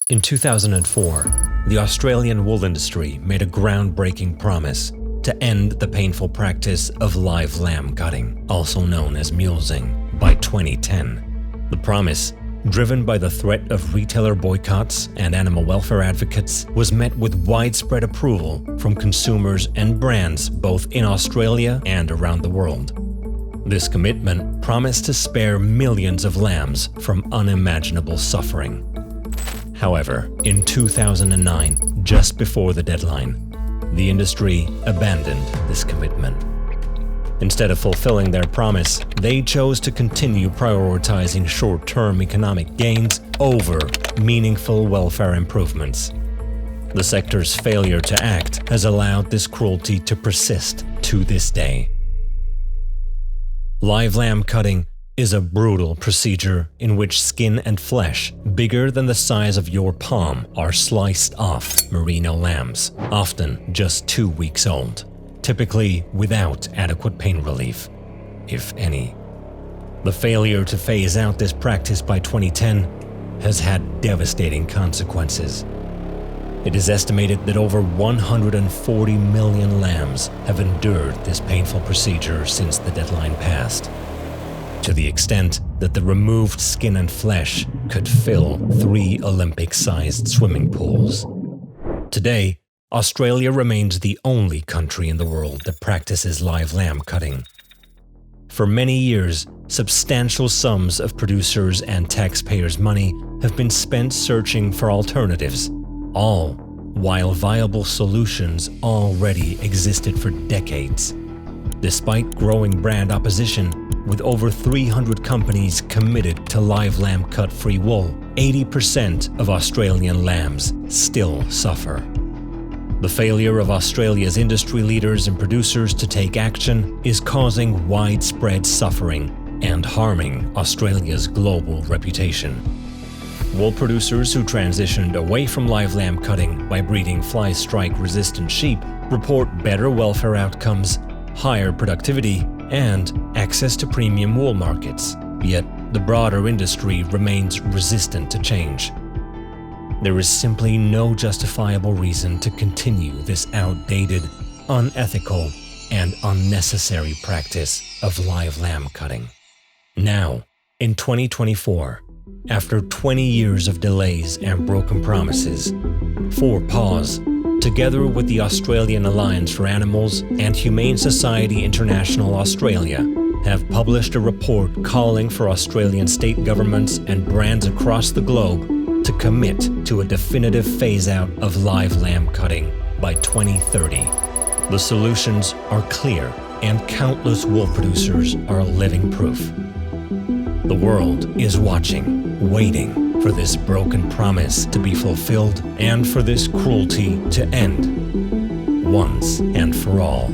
In 2004, the Australian wool industry made a groundbreaking promise to end the painful practice of live lamb cutting, also known as mulesing, by 2010. The promise, driven by the threat of retailer boycotts and animal welfare advocates, was met with widespread approval from consumers and brands both in Australia and around the world. This commitment promised to spare millions of lambs from unimaginable suffering. However, in 2009, just before the deadline, the industry abandoned this commitment. Instead of fulfilling their promise, they chose to continue prioritizing short-term economic gains over meaningful welfare improvements. The sector's failure to act has allowed this cruelty to persist to this day. Live lamb cutting is a brutal procedure in which skin and flesh bigger than the size of your palm are sliced off merino lambs, often just 2 weeks old, typically without adequate pain relief, if any. The failure to phase out this practice by 2010 has had devastating consequences. It is estimated that over 140 million lambs have endured this painful procedure since the deadline passed, to the extent that the removed skin and flesh could fill 3 Olympic-sized swimming pools. Today, Australia remains the only country in the world that practices live lamb cutting. For many years, substantial sums of producers' and taxpayers' money have been spent searching for alternatives, all while viable solutions already existed for decades. Despite growing brand opposition, with over 300 companies committed to live lamb cut-free wool, 80% of Australian lambs still suffer. The failure of Australia's industry leaders and producers to take action is causing widespread suffering and harming Australia's global reputation. Wool producers who transitioned away from live lamb cutting by breeding flystrike-resistant sheep report better welfare outcomes, higher productivity, and access to premium wool markets, yet the broader industry remains resistant to change. There is simply no justifiable reason to continue this outdated, unethical, and unnecessary practice of live lamb cutting. Now, in 2024, after 20 years of delays and broken promises, 4paws, together with the Australian Alliance for Animals and Humane Society International Australia, have published a report calling for Australian state governments and brands across the globe to commit to a definitive phase-out of live lamb cutting by 2030. The solutions are clear, and countless wool producers are living proof. The world is watching, waiting for this broken promise to be fulfilled and for this cruelty to end once and for all.